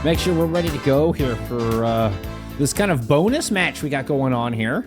make sure we're ready to go here for this kind of bonus match we got going on here.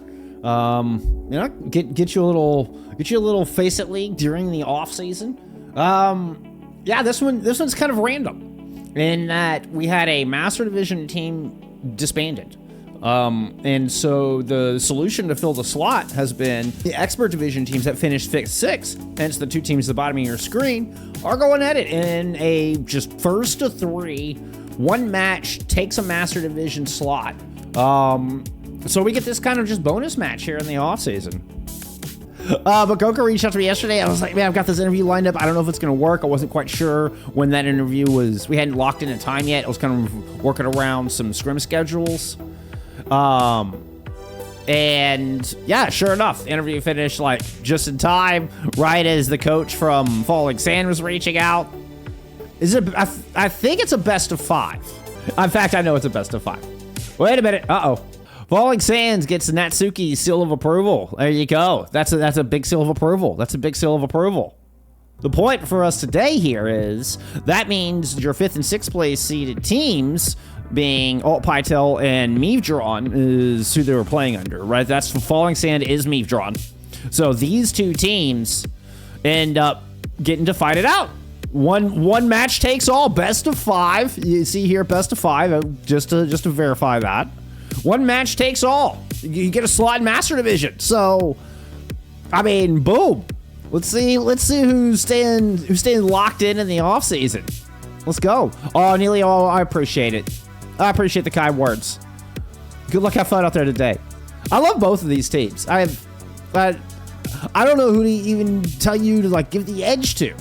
Get you a little FACEIT league during the off season. Yeah, this one's kind of random in that we had a Master Division team disbanded. And so the solution to fill the slot has been the Expert Division teams that finished 5th, 6th, hence the two teams at the bottom of your screen, are going at it in a just first to 3, one match takes a Master Division slot. So we get this kind of just bonus match here in the off season. But Goku reached out to me yesterday. I was like, man, I've got this interview lined up. I don't know if it's going to work. I wasn't quite sure when that interview was. We hadn't locked in a time yet. I was kind of working around some scrim schedules. And yeah, sure enough, the interview finished like just in time, right as the coach from Falling Sand was reaching out. I think it's a best of 5. In fact, I know it's a best of 5. Wait a minute. Falling Sands gets Natsuki's seal of approval. There you go. That's a big seal of approval. That's a big seal of approval. The point for us today here is that means your 5th and 6th place seeded teams, being Alt Pytel and Meavdron, is who they were playing under, right? That's Falling Sand is Meavdron. So these two teams end up getting to fight it out. One match takes all, best of 5. You see here, best of 5, just to verify that. One match takes all. You get a slot in Master Division. So, I mean, boom. Let's see who's staying locked in the off season. Let's go. Oh, Neilio, I appreciate it. I appreciate the kind words. Good luck, have fun out there today. I love both of these teams. I don't know who to even tell you to like give the edge to.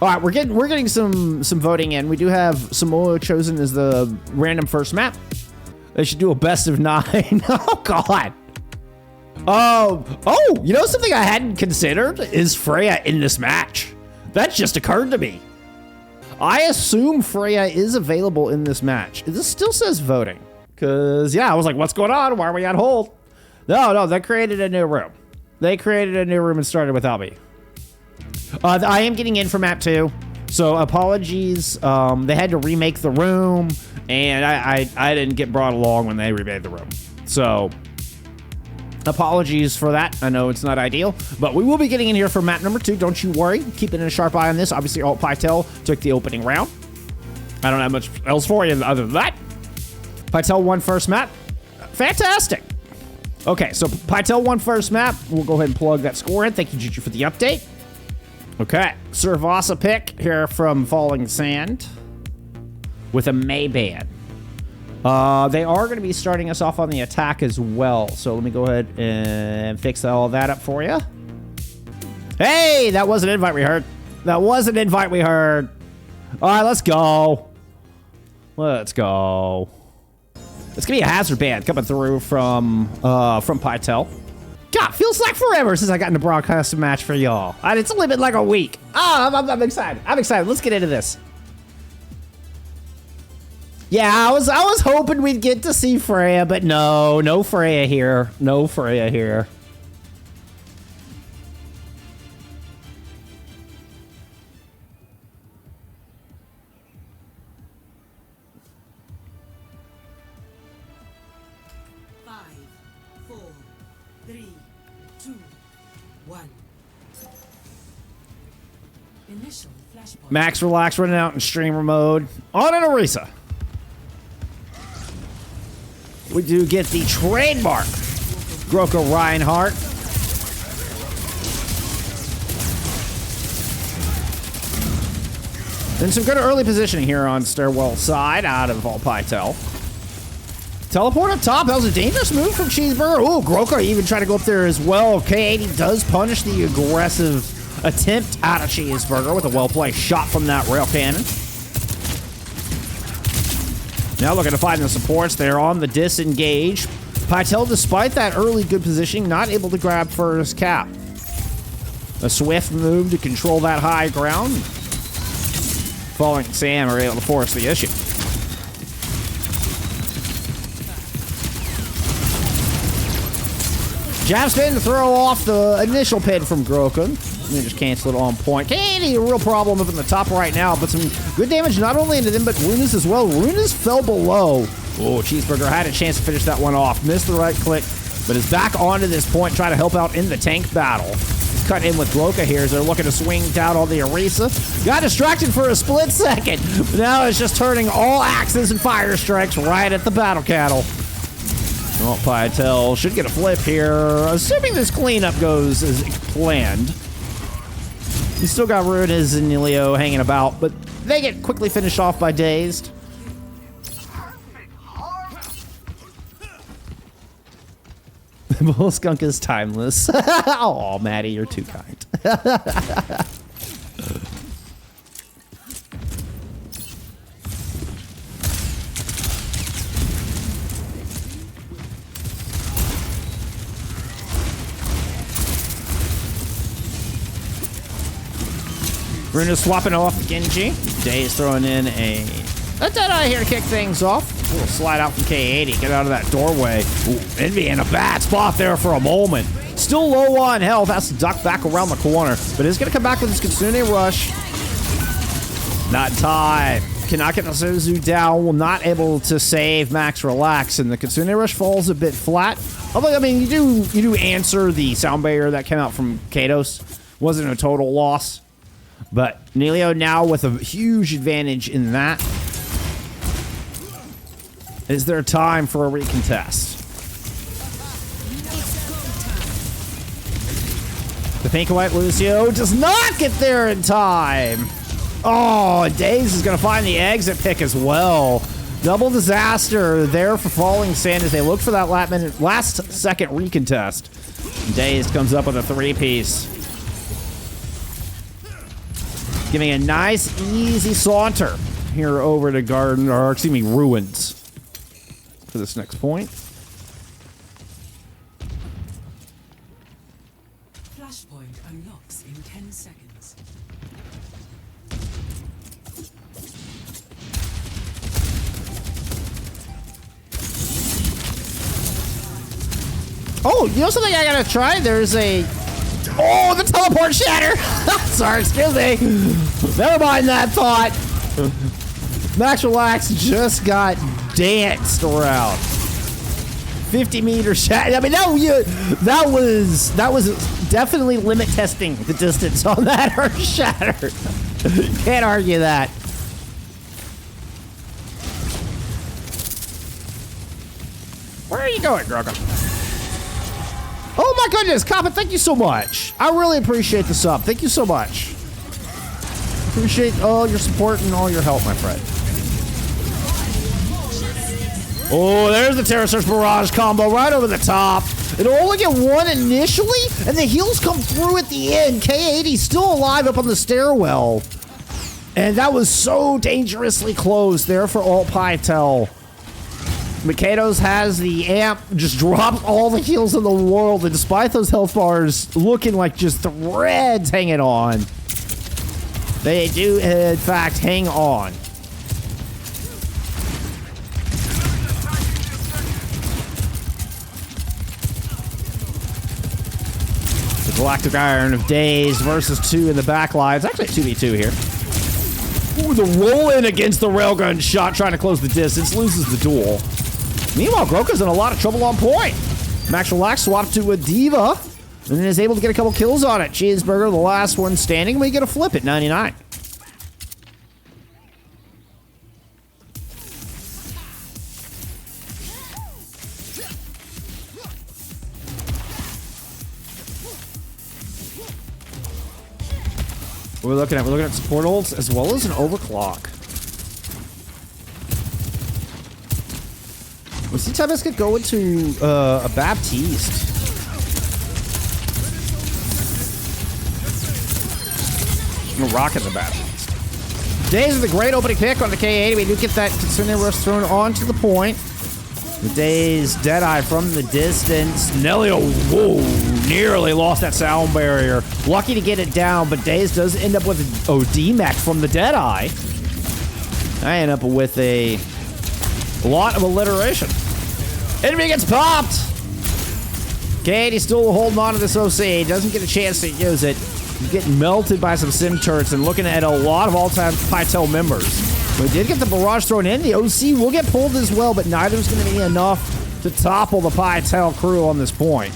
All right, we're getting some voting in. We do have Somoa chosen as the random first map. They should do a best of 9. Oh God. Oh, you know something I hadn't considered is Freya in this match. That just occurred to me. I assume Freya is available in this match. This still says voting. Cause yeah, I was like, what's going on? Why are we on hold? No, they created a new room. They created a new room and started without me. I am getting in for map 2. So apologies. They had to remake the room and I didn't get brought along when they remade the room. So apologies for that. I know it's not ideal, but we will be getting in here for map number 2. Don't you worry. Keeping a sharp eye on this. Obviously, Alt Pytel took the opening round. I don't have much else for you other than that. Pytel won first map. Fantastic. Okay, so Pytel won first map. We'll go ahead and plug that score in. Thank you, Juju, for the update. Okay, Suravasa pick here from Falling Sand with a Mayban. They are going to be starting us off on the attack as well. So let me go ahead and fix all that up for you. Hey, that was an invite we heard. That was an invite we heard. All right, let's go. Let's go. It's going to be a hazard band coming through from Pytel. God, feels like forever since I got in a broadcast match for y'all. It's only been like a week. Oh, I'm excited. I'm excited. Let's get into this. Yeah, I was hoping we'd get to see Freya, but no Freya here. No Freya here. Max Relax running out in streamer mode on an Orisa. We do get the trademark Groko Reinhardt. And some good early positioning here on Stairwell side out of Alt Pytel. Teleport up top. That was a dangerous move from Cheeseburger. Oh, Groko even tried to go up there as well. K80 does punish the aggressive attempt out of Cheeseburger with a well-placed shot from that rail cannon. Now looking to find the supports there on the disengage. Pytel, despite that early good positioning, not able to grab first cap. A swift move to control that high ground. Falling Sam are able to force the issue. Jab spin to throw off the initial pin from Groken. Let me just cancel it on point. Katie, a real problem up in the top right now, but some good damage not only into them, but Runas as well. Runas fell below. Oh, Cheeseburger had a chance to finish that one off. Missed the right click, but is back onto this point, trying to help out in the tank battle. He's cut in with Gloka here as they're looking to swing down on the Orisa. Got distracted for a split second, but now it's just turning all axes and fire strikes right at the battle cattle. Well, Pytel should get a flip here, assuming this cleanup goes as planned. He's still got Runas and Leo hanging about, but they get quickly finished off by Dazed. The bull skunk is timeless. Oh, Maddie, you're too kind. Bruno swapping off Genji. Day's throwing in a Deadeye here to kick things off. A little slide out from K80. Get out of that doorway. Ooh, Envy in a bad spot there for a moment. Still low on health. Has to duck back around the corner. But is going to come back with his Kitsune Rush. Not in time. Cannot get the Suzu down. Will not able to save Max Relax. And the Kitsune Rush falls a bit flat. Although, I mean, you do answer the sound barrier that came out from Kados. Wasn't a total loss. But Nelio now with a huge advantage in that. Is there time for a recontest? The pink and white Lucio does not get there in time. Oh, Daze is going to find the exit pick as well. Double disaster there for Falling Sand as they look for that last second recontest. Daze comes up with a 3-piece. Giving a nice, easy saunter here over to Garden, or excuse me, Ruins for this next point. Flashpoint unlocks in 10 seconds. Oh, you know something I gotta try? There's a... Oh, the teleport shatter! Sorry, excuse me. Never mind that thought. Max Relax just got danced around. 50-meter shatter. I mean, that was definitely limit testing the distance on that Earth shatter. Can't argue that. Where are you going, Grogan? Oh my goodness, Coppin, thank you so much. I really appreciate the sub. Thank you so much. Appreciate all your support and all your help, my friend. Oh, there's the Terra Search Barrage combo right over the top. It'll only get one initially, and the heals come through at the end. K80 still alive up on the stairwell. And that was so dangerously close there for Alt Pytel. Mikados has the amp, just dropped all the heals in the world, and despite those health bars looking like just threads hanging on, they do, in fact, hang on. The Galactic Iron of Days versus 2 in the back line. It's actually a 2v2 here. Ooh, the roll in against the railgun shot, trying to close the distance, loses the duel. Meanwhile, Groka's in a lot of trouble on point. Max Relax swapped to a Diva, and then is able to get a couple kills on it. Cheeseburger, the last one standing, we get a flip at 99. We're looking at support ults as well as an overclock. We see Tybiscuit go into a Baptiste. A rocket the Baptiste. Days with a great opening pick on the K80. We do get that Kitsune Rush thrown onto the point. The Days Deadeye from the distance. Nelio, whoa, nearly lost that sound barrier. Lucky to get it down, but Days does end up with an OD mech from the Deadeye. I end up with a lot of alliteration. Enemy gets popped. K80 still holding on to this OC. Doesn't get a chance to use it. getting melted by some sim turrets and looking at a lot of all-time Pytel members. We did get the barrage thrown in. The OC will get pulled as well, but neither's going to be enough to topple the Pytel crew on this point.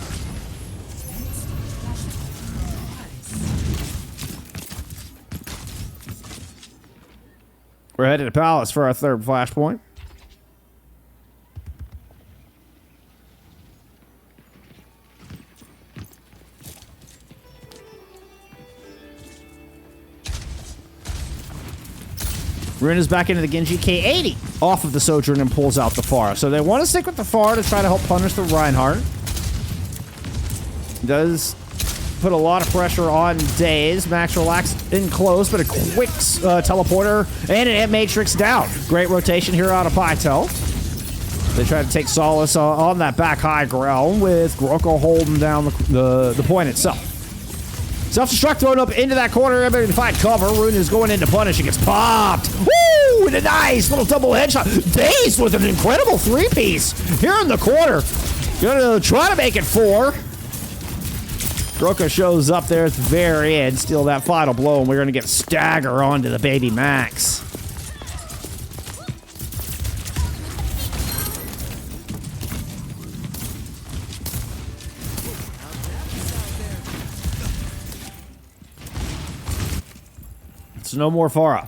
We're headed to Palace for our third flashpoint. Rune is back into the Genji. K80 off of the Sojourn and pulls out the Pharah. So they want to stick with the Pharah to try to help punish the Reinhardt. Does put a lot of pressure on Daze. Max Relax in close, but a quick teleporter and an Matrix down. Great rotation here out of Pytel. They try to take solace on that back high ground with Groko holding down the point itself. Self-destruct thrown up into that corner. Everybody to find cover. Rune is going in to punish. He gets popped. Woo! And a nice little double headshot. Daze with an incredible three-piece here in the corner. Gonna try to make it 4. Groko shows up there at the very end. Steal that final blow, and we're gonna get a stagger onto the baby Max. It's no more Pharah.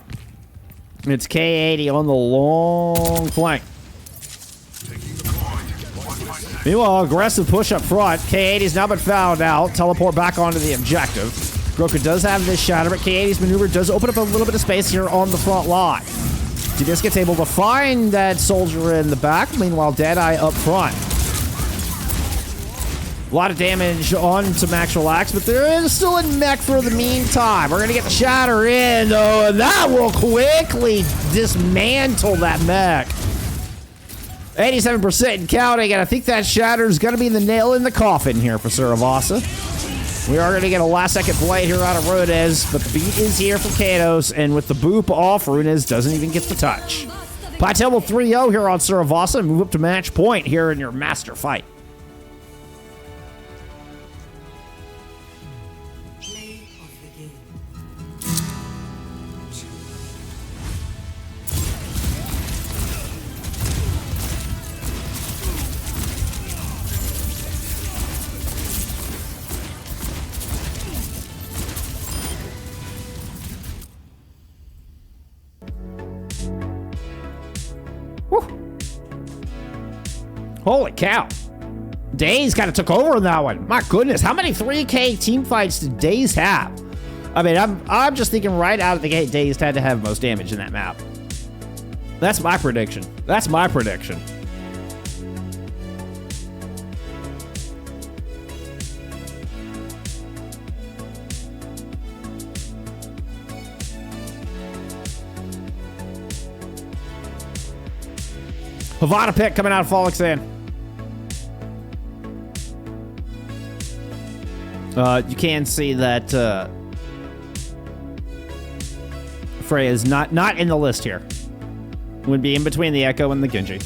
It's K80 on the long flank. Meanwhile, aggressive push up front. K80's now been found out. Teleport back onto the objective. Groka does have this shatter, but K80's maneuver does open up a little bit of space here on the front line. DBS gets able to find that soldier in the back. Meanwhile, Deadeye up front. A lot of damage onto Max Relax, but there is still a mech for the meantime. We're going to get the shatter in, though, and that will quickly dismantle that mech. 87% and counting, and I think that shatter is going to be the nail in the coffin here for Suravasa. We are going to get a last-second blade here out of Runez, but the beat is here for Kados, and with the boop off, Runez doesn't even get the touch. Pytel will 3-0 here on Suravasa and move up to match point here in your master fight. Holy cow. Daze kind of took over in that one. My goodness, how many 3K team fights did Daze have? I mean, I'm just thinking right out of the gate, Daze had to have most damage in that map. That's my prediction. That's my prediction. Havana pick coming out of Falixan. You can see that Freya is not in the list here. Would be in between the Echo and the Genji.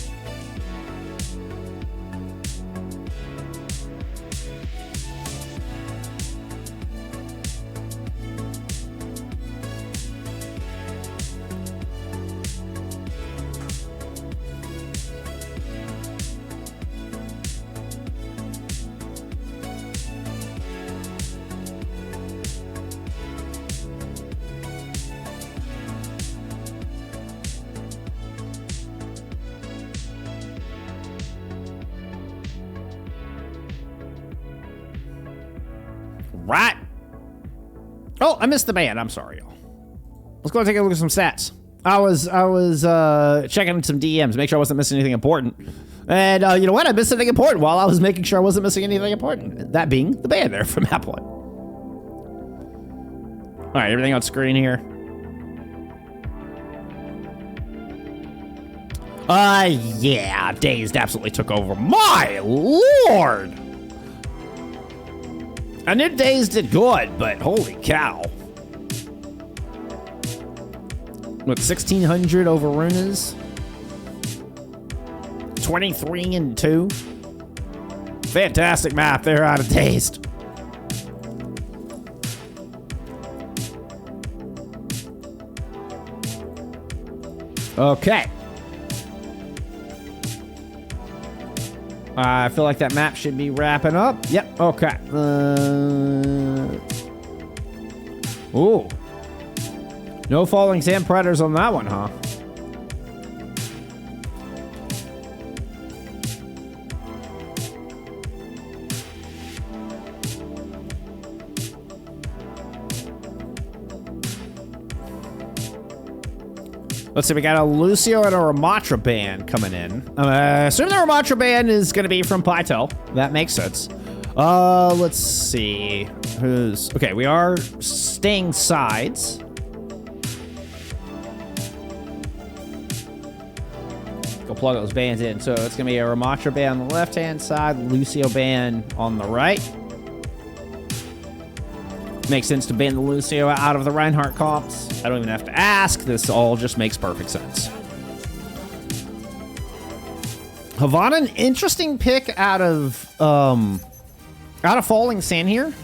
Right. Oh, I missed the band. I'm sorry, y'all. Let's go and take a look at some stats. I was checking some DMs, make sure I wasn't missing anything important. And you know what? I missed something important while I was making sure I wasn't missing anything important. That being the band there from map 1. All right, everything on screen here. Yeah, Dazed absolutely took over. My lord! I knew Dazed did good, but holy cow. What, 1,600 over Runez? 23-2. Fantastic map there out of Dazed. Okay. I feel like that map should be wrapping up. Yep, okay. Ooh. No falling sand predators on that one, huh? Let's see, we got a Lucio and a Ramatra band coming in. Assume the Ramatra band is going to be from Pytel. That makes sense. Let's see. Okay, we are staying sides. Go plug those bands in. So it's going to be a Ramatra band on the left-hand side, Lucio band on the right. Makes sense to ban the Lucio out of the Reinhardt comps. I don't even have to ask. This all just makes perfect sense. Havana, an interesting pick out of Falling Sand here.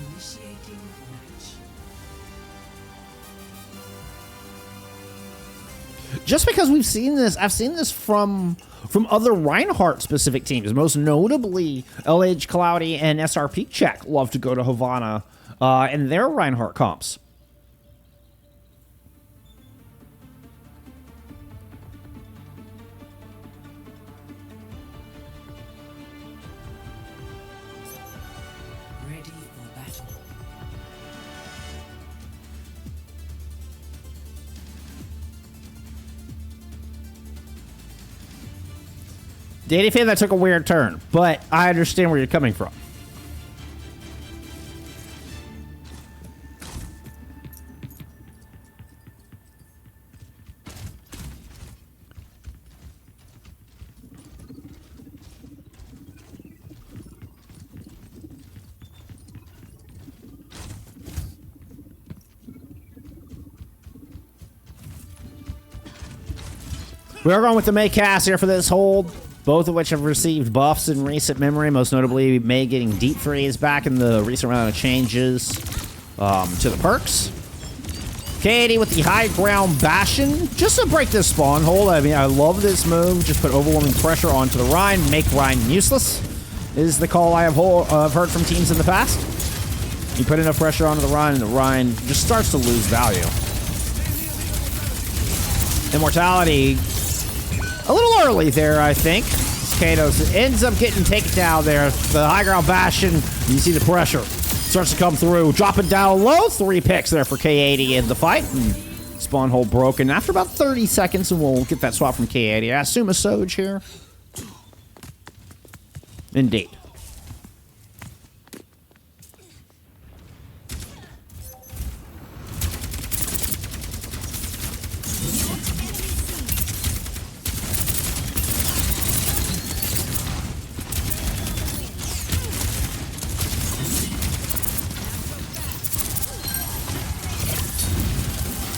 Just because we've seen this, I've seen this from other Reinhardt specific teams, most notably LH Cloudy and SRP Check love to go to Havana in their Reinhardt comps. Ready for battle. Danny fan, that took a weird turn, but I understand where you're coming from. We are going with the May cast here for this hold, both of which have received buffs in recent memory, most notably May getting deep freeze back in the recent round of changes to the perks. Katie with the high ground Bastion, just to break this spawn hold. I mean, I love this move. Just put overwhelming pressure onto the Rhine, make Rhine useless, is the call I have heard from teams in the past. You put enough pressure onto the Rhine, and the Rhine just starts to lose value. Immortality, a little early there, I think. Katos ends up getting taken down there. The high ground Bastion, you see the pressure starts to come through. Dropping down low. 3 picks there for K80 in the fight. And spawn hole broken after about 30 seconds, and we'll get that swap from K80. I assume a Soj here. Indeed.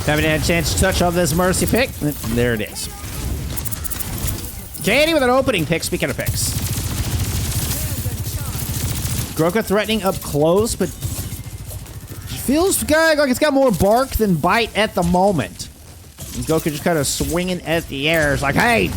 Haven't had a chance to touch on this Mercy pick. There it is. Katie with an opening pick, speaking of picks. Groka threatening up close, but feels like it's got more bark than bite at the moment. And Goku just kind of swinging at the air. It's like, hey,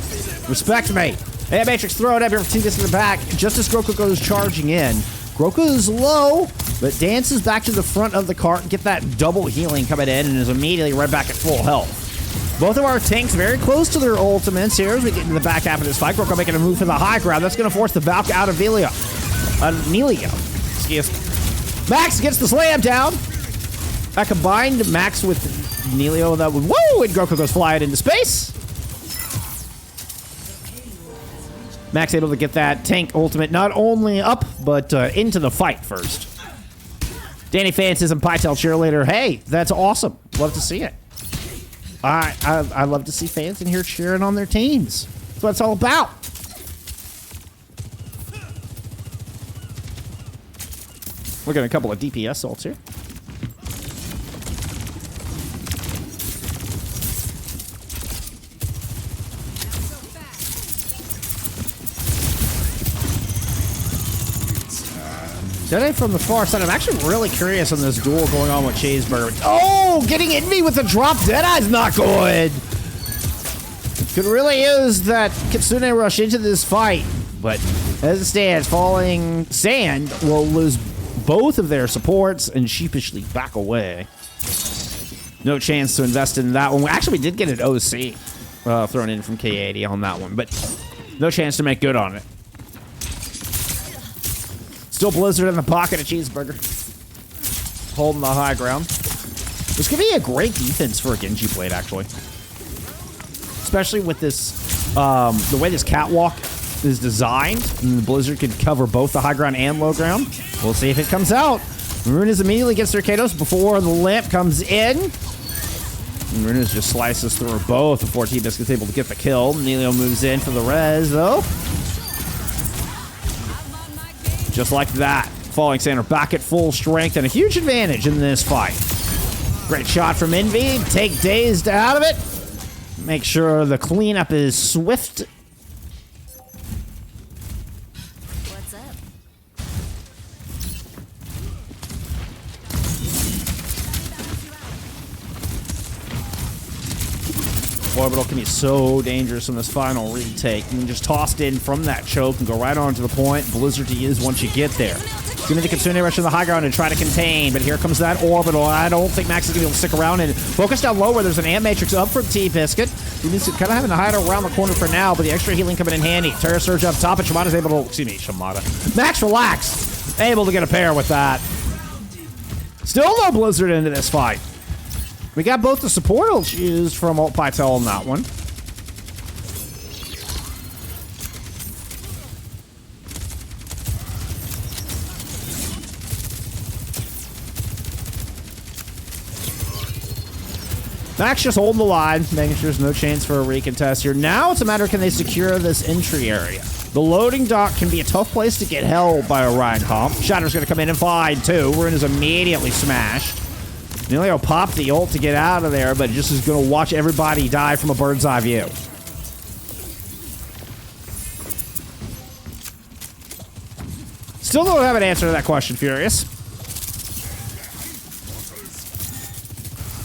respect me. Hey, Matrix, throw it up here for 2 discs in the back. Just as Groku goes charging in. Groku is low, but dances back to the front of the cart and get that double healing coming in and is immediately right back at full health. Both of our tanks very close to their ultimates here as we get into the back half of this fight. Groku making a move for the high ground. That's going to force the Valk out of Nelio. Excuse me. Max gets the slam down. I combined Max with Nelio. That would, whoa, and Groku goes flying into space. Max able to get that tank ultimate not only up, but into the fight first. Danny Fan says, I'm Pytel cheerleader. Hey, that's awesome. Love to see it. I love to see fans in here cheering on their teams. That's what it's all about. Look at a couple of DPS ults here. Today from the far side, I'm actually really curious on this duel going on with Cheeseburger. Oh, getting in me with the drop. Deadeye's not good. Could really use that Kitsune rush into this fight, but as it stands, Falling Sand will lose both of their supports and sheepishly back away. No chance to invest in that one. Actually, we did get an OC thrown in from K80 on that one, but no chance to make good on it. Still Blizzard in the pocket of Cheeseburger. Holding the high ground. This could be a great defense for a Genji Blade, actually. Especially with this, the way this catwalk is designed. And the Blizzard could cover both the high ground and low ground. We'll see if it comes out. Marunas immediately gets their Kados before the lamp comes in. And Marunas just slices through both before T-Biscuit's able to get the kill. Nelio moves in for the res, though. Just like that. Falling Sand are back at full strength and a huge advantage in this fight. Great shot from Envy. Take Dazed out of it. Make sure the cleanup is swift. What's up? Orbital can be so dangerous in this final retake. You can just tossed in from that choke and go right on to the point. Blizzard to use once you get there. It's going to be the Kitsune rush in the high ground and try to contain, but here comes that Orbital. I don't think Max is going to be able to stick around and focus down low where there's an Ant Matrix up from T-Biscuit. T-Biscuit kind of having to hide around the corner for now, but the extra healing coming in handy. Terra Surge up top, and Shimada's able to, excuse me, Shimada. Max Relax, able to get a pair with that. Still no Blizzard into this fight. We got both the support used from Alt Pytel on that one. Max just holding the line, making sure there's no chance for a recontest here. Now it's a matter of can they secure this entry area. The loading dock can be a tough place to get held by Orion Comp. Shatter's going to come in and find too. Ruin is immediately smashed. Nelio popped the ult to get out of there, but just is going to watch everybody die from a bird's eye view. Still don't have an answer to that question, Furious.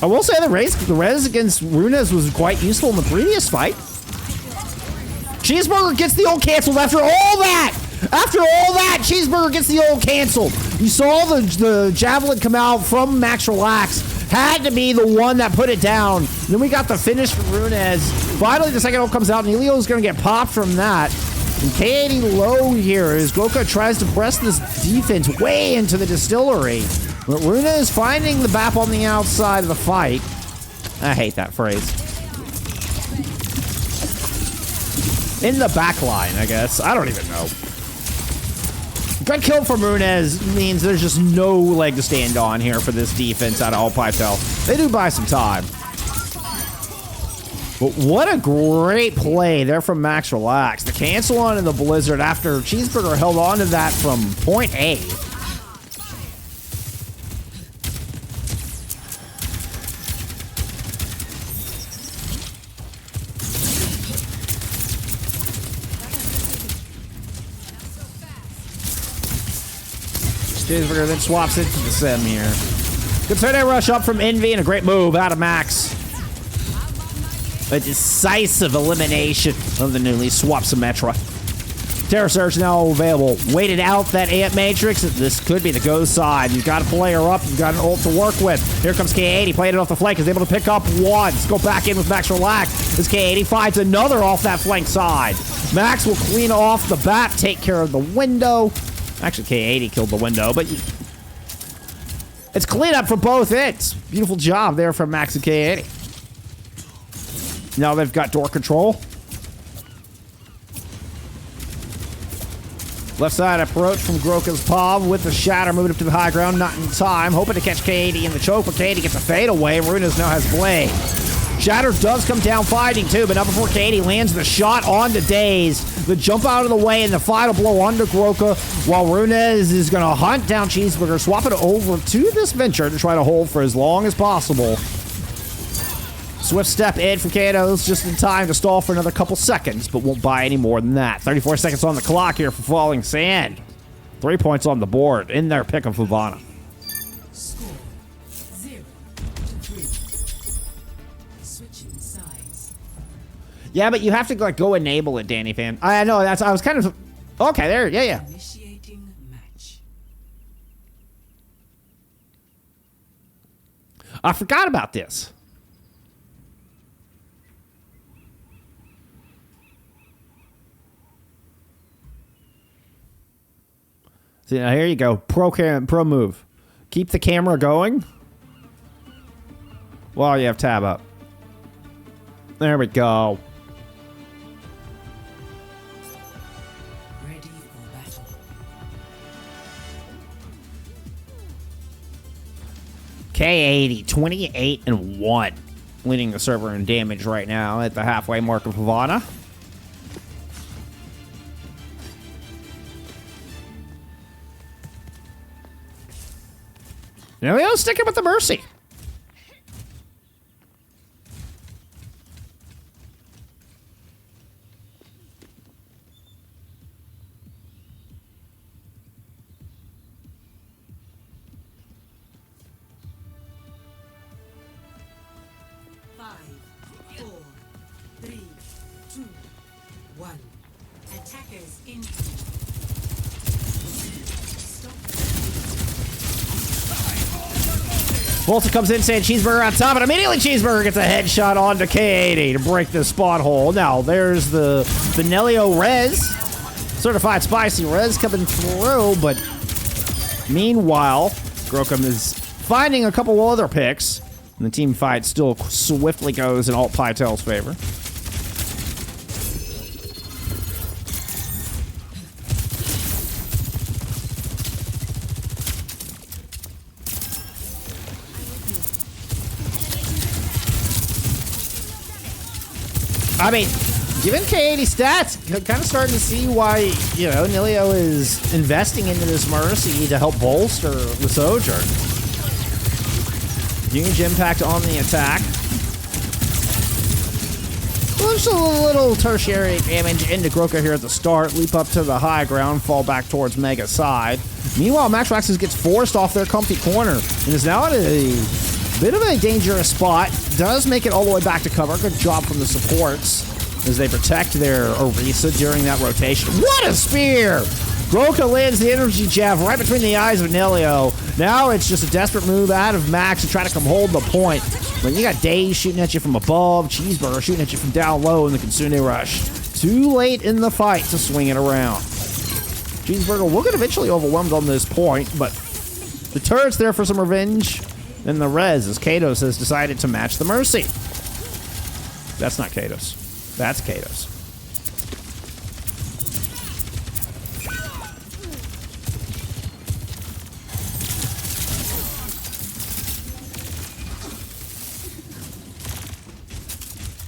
I will say the res against Runes was quite useful in the previous fight. Cheeseburger gets the ult canceled after all that! After all that, Cheeseburger gets the ult canceled. You saw the javelin come out from Max Relax. Had to be the one that put it down. Then we got the finish from Runes. Finally, the second ult comes out, and Elio's going to get popped from that. And K80 low here as Goka tries to press this defense way into the distillery. But Runa is finding the BAP on the outside of the fight. I hate that phrase. In the back line, I guess. I don't even know. Good kill from Runes means there's just no leg to stand on here for this defense out of Alt Pytel. They do buy some time. But what a great play there from Max Relax. The cancel on in the Blizzard after Cheeseburger held on to that from point A. Cheeseburger then swaps it to the Sim here. Good turn rush up from Envy and a great move out of Max. A decisive elimination of the newly swapped Symmetra. Terra Surge now available. Waited out that Ant Matrix. This could be the go side. You've got to play her up. You've got an ult to work with. Here comes K80. Playing it off the flank. Is able to pick up one. Let's go back in with Max Relax. As K80 finds another off that flank side. Max will clean off the BAP. Take care of the window. Actually, K80 killed the window, but it's clean up for both ends. Beautiful job there from Max and K80. Now they've got door control. Left side approach from Groka's palm with the shatter moving up to the high ground. Not in time. Hoping to catch K80 in the choke, but K80 gets a fade away. Runas now has Blade. Shatter does come down fighting too, but not before K80 lands the shot onto Daze. The jump out of the way and the final blow onto Groka, while Runes is going to hunt down Cheeseburger, swap it over to this Venture to try to hold for as long as possible. Swift step in from Kados just in time to stall for another couple seconds, but won't buy any more than that. 34 seconds on the clock here for Falling Sand. 3 points on the board in their pick of Havana. Score 0-3. Switching sides. Yeah, but you have to like go enable it, Danny fan. I know that's. I was kind of. Okay, there. Yeah, yeah. Initiating match. I forgot about this. See, now here you go. Pro move. Keep the camera going while you have tab up. There we go. Ready for battle. K80, 28-1. Leading the server in damage right now at the halfway mark of Havana. Now we all sticking with the Mercy. Five, four, three, two, one. Attackers in. Volta comes in saying Cheeseburger on top, and immediately Cheeseburger gets a headshot onto K80 to break the spot hole. Now, there's the Nelio Res. Certified Spicy Res coming through, but meanwhile, Grokum is finding a couple other picks, and the team fight still swiftly goes in Alt Pytel's favor. I mean, given K80 stats, kind of starting to see why, you know, Nilio is investing into this Mercy to help bolster the Sojourn. Huge impact on the attack. Just a little tertiary damage into Groka here at the start. Leap up to the high ground, fall back towards Mega side. Meanwhile, Max Raxus gets forced off their comfy corner and is now at a bit of a dangerous spot. Does make it all the way back to cover. Good job from the supports as they protect their Orisa during that rotation. What a spear! Groka lands the energy jab right between the eyes of Nelio. Now it's just a desperate move out of Max to try to come hold the point. But you got Daze shooting at you from above, Cheeseburger shooting at you from down low in the Kitsune Rush. Too late in the fight to swing it around. Cheeseburger will get eventually overwhelmed on this point, but the turret's there for some revenge. And the res, as Kados has decided to match the Mercy. That's not Kados. That's Kados.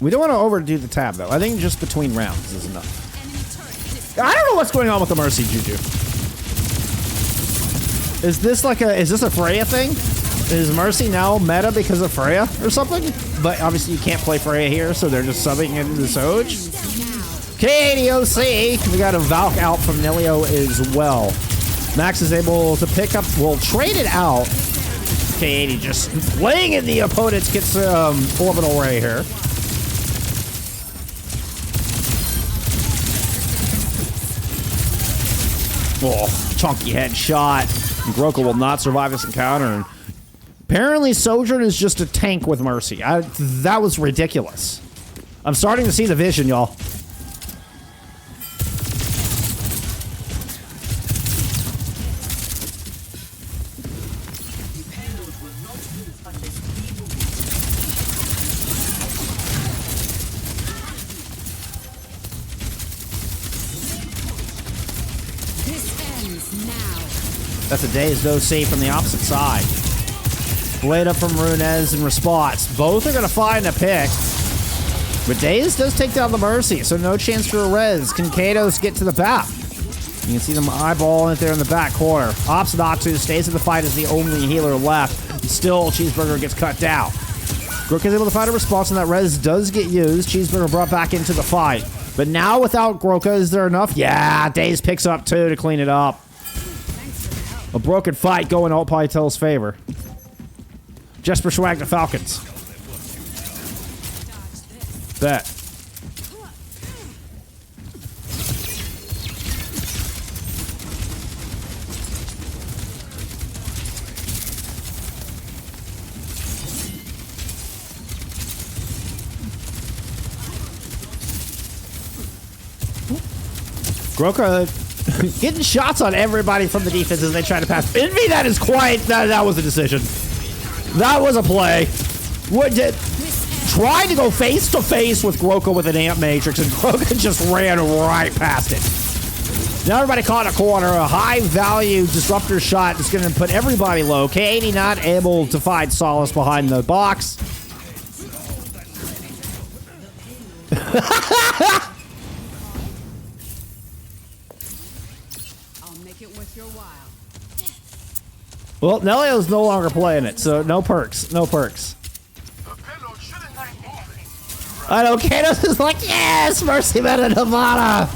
We don't want to overdo the tab, though. I think just between rounds is enough. I don't know what's going on with the Mercy, Juju. Is this a Freya thing? Is Mercy now meta because of Freya or something? But obviously you can't play Freya here, so they're just subbing into the Soj. K80OC, we got a Valk out from Nelio as well. Max is able to pick up, well, trade it out. K80 just playing in the opponent's gets orbital ray here. Oh, chunky headshot. Groka will not survive this encounter. And apparently, Sojourn is just a tank with Mercy. That was ridiculous. I'm starting to see the vision, y'all. That's a Daze though safe from the opposite side. Blade up from Runez in response. Both are going to find a pick. But Daze does take down the Mercy, so no chance for a res. Can Kados get to the back? You can see them eyeballing it there in the back corner. Ops Natsu stays in the fight as the only healer left. And still, Cheeseburger gets cut down. Grook is able to find a response, and that res does get used. Cheeseburger brought back into the fight. But now without Groka, is there enough? Yeah, Daze picks up two to clean it up. A broken fight going Alt Pytel's favor. Jesper Swag the Falcons. Bet. Groka getting shots on everybody from the defense as they try to pass. Envy, that is quite... That was a decision. That was a play. What did... Tried to go face-to-face with Groka with an amp matrix, and Groka just ran right past it. Now everybody caught a corner. A high-value disruptor shot is going to put everybody low. K80 not able to find solace behind the box. I'll make it worth your while. Well, Nelio's no longer playing it, so no perks. No perks. I know, Katos is like, yes, Mercy Man and Havana.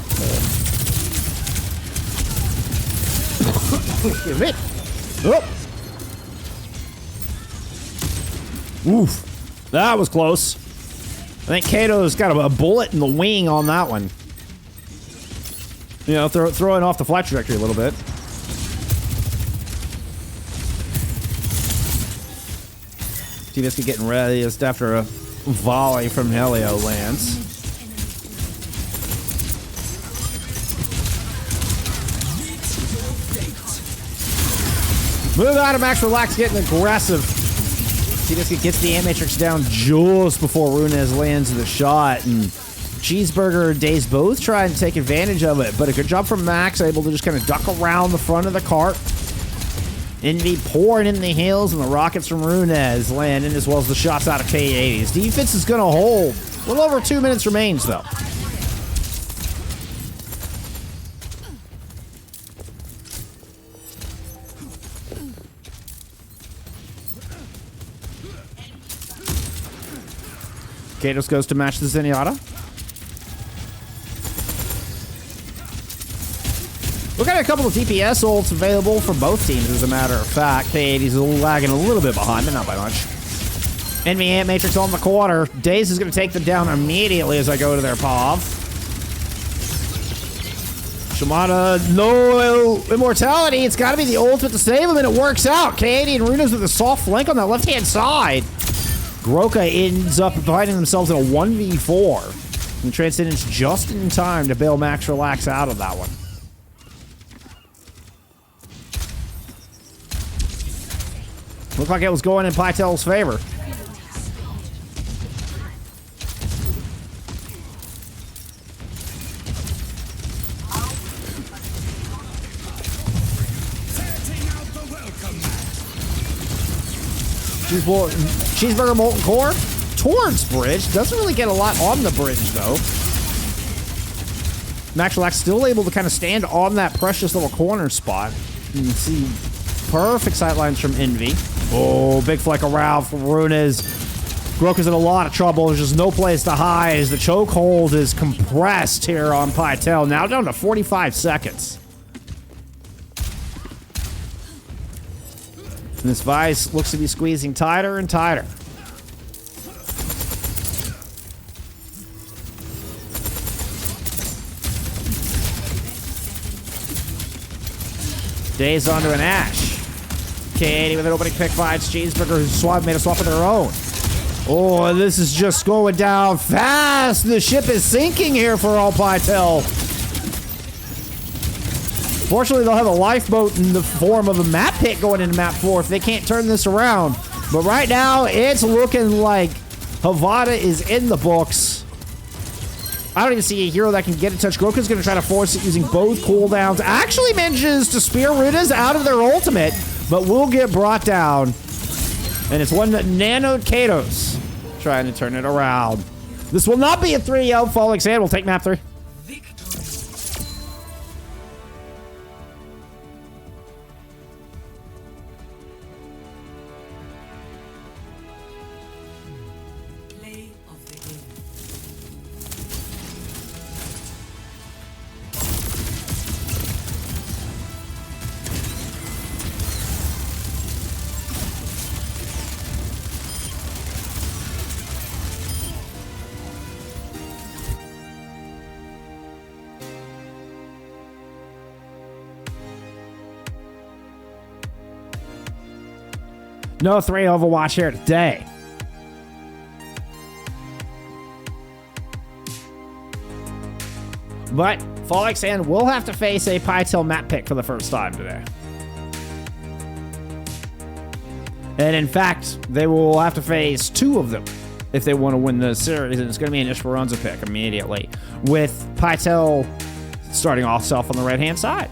Oof. That was close. I think Kato's got a bullet in the wing on that one. You know, throwing off the flight trajectory a little bit. T-Biscuit getting ready just after a volley from Helio lands. Move out of Max Relax, getting aggressive. T-Biscuit gets the A-Matrix down just before Runez lands the shot, and Cheeseburger and Daze both trying to take advantage of it, but a good job from Max, able to just kind of duck around the front of the cart. Envy pouring in the hills, and the rockets from Runez landing, as well as the shots out of K80s. Defense is going to hold. A little over 2 minutes remains, though. Katos goes to match the Zenyatta. We've got a couple of DPS ults available for both teams, as a matter of fact. K80's lagging a little bit behind, but not by much. Enemy Ant Matrix on the corner. Daze is going to take them down immediately as I go to their POV. Shimada, no immortality. It's got to be the ultimate to save him, and it works out. K80 and Runa's with a soft flank on that left-hand side. Groka ends up finding themselves in a 1v4. And Transcendence just in time to bail Max Relax out of that one. Looked like it was going in Pytel's favor. Cheeseburger Molten Core towards bridge. Doesn't really get a lot on the bridge, though. Max Relax still able to kind of stand on that precious little corner spot. You can see perfect sightlines from Envy. Oh, big fleck around from Runez. Groka's in a lot of trouble. There's just no place to hide as the chokehold is compressed here on Pytel. Now down to 45 seconds. And this Vice looks to be squeezing tighter and tighter. Daze onto an Ash. K80 with an opening pick finds Cheeseburger, who's made a swap of their own. Oh, this is just going down fast. The ship is sinking here for all Pytel. Fortunately, they'll have a lifeboat in the form of a map pit going into map 4 if they can't turn this around. But right now, it's looking like Havana is in the books. I don't even see a hero that can get in touch. Groka's going to try to force it using both cooldowns. Actually manages to spear Runas out of their ultimate, but will get brought down. And it's one that nanoed Katos trying to turn it around. This will not be a 3-0. Falling Sand will take map 3. Play of the game. No 3 Overwatch here today. But Falling Sand will have to face a Pytel map pick for the first time today. And in fact, they will have to face 2 of them if they want to win the series, and it's going to be an Esperanca pick immediately, with Pytel starting off self on the right-hand side.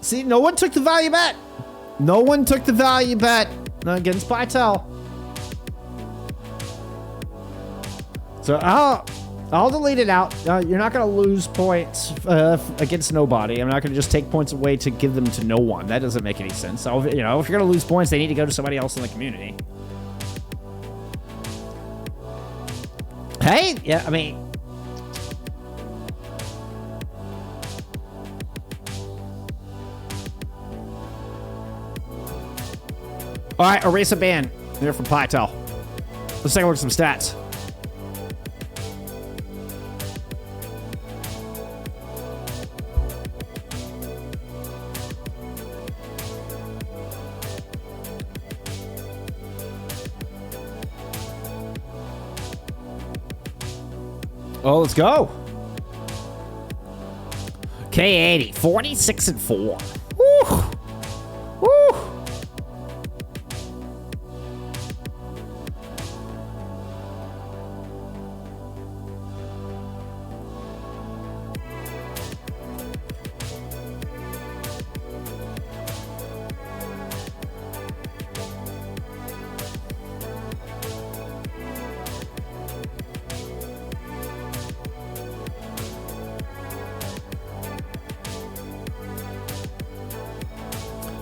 See, no one took the value bet. No one took the value bet against Pytel. So I'll delete it out. You're not going to lose points against nobody. I'm not going to just take points away to give them to no one. That doesn't make any sense. So, you know, if you're going to lose points, they need to go to somebody else in the community. Hey, yeah, I mean... All right, erase a ban there from Pytel. Let's take a look at some stats. Oh, let's go. K80, 46-4. Woo! Woo!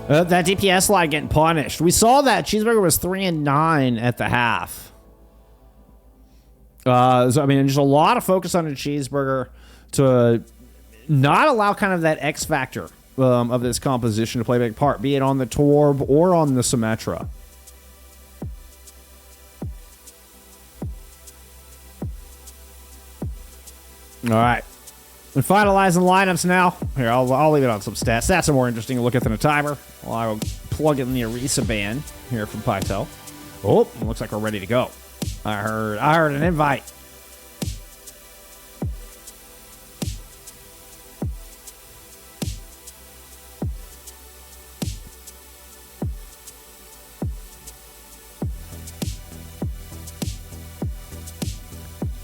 That DPS line getting punished. We saw that Cheeseburger was 3-9 at the half. So I mean, just a lot of focus on the Cheeseburger to not allow kind of that X factor of this composition to play a big part, be it on the Torb or on the Symmetra. All right. We're finalizing lineups now. Here, I'll leave it on some stats. Stats are more interesting to look at than a timer. Well, I will plug in the Orisa band here from Pytel. Oh, looks like we're ready to go. I heard an invite.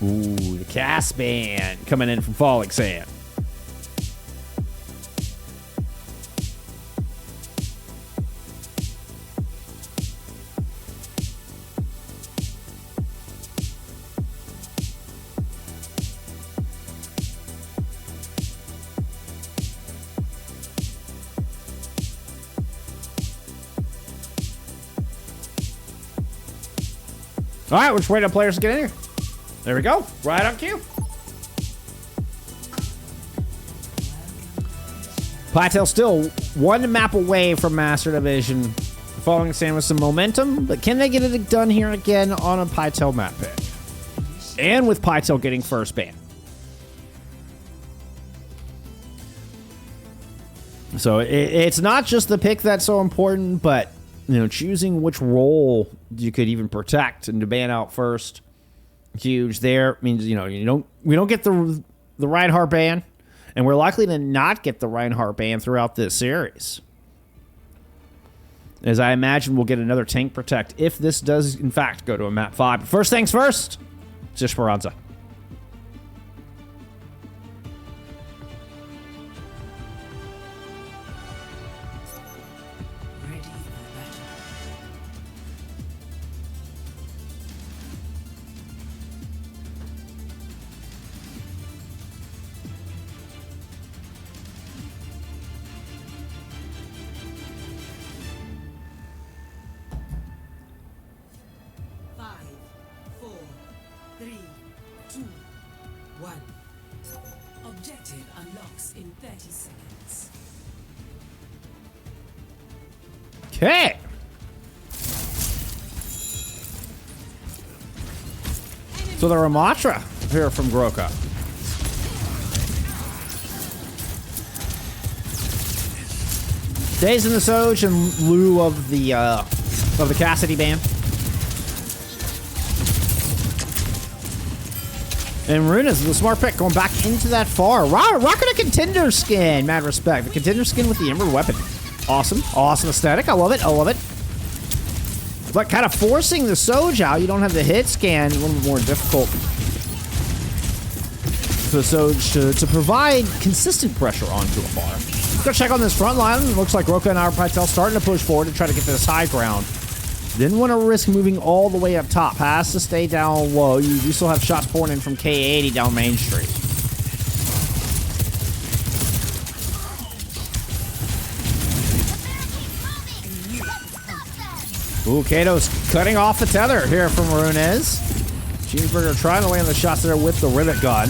Ooh, the cast band coming in from Falling Sand. All right, we're just waiting on players to get in here. There we go. Right on cue. Pytel still one map away from Master Division. Falling Sand with some momentum, but can they get it done here again on a Pytel map pick? And with Pytel getting first ban. So it's not just the pick that's so important, but you know, choosing which role you could even protect and to ban out first. Huge there. Means, you know, we don't get the Reinhardt ban, and we're likely to not get the Reinhardt ban throughout this series. As I imagine we'll get another tank protect if this does in fact go to a map 5. But first things first, it's Esperanca. Objective unlocks in 30 seconds. Okay. So the Ramatra here from Groka. Days in the Soj in lieu of the Cassidy ban. And Runa's the smart pick going back into that far. Rocking a contender skin. Mad respect. The contender skin with the Emerald weapon. Awesome. Awesome aesthetic. I love it. I love it. But kind of forcing the Soj out. You don't have the hit scan. A little bit more difficult for the Soj to provide consistent pressure onto a bar. Let's go check on this front line. Looks like Roka and our Pytel starting to push forward to try to get this high ground. Didn't want to risk moving all the way up top. Has to stay down low. You do still have shots pouring in from K80 down Main Street. Ooh, Kato's cutting off the tether here from Runez. Cheeseburger trying to land the shots there with the rivet gun.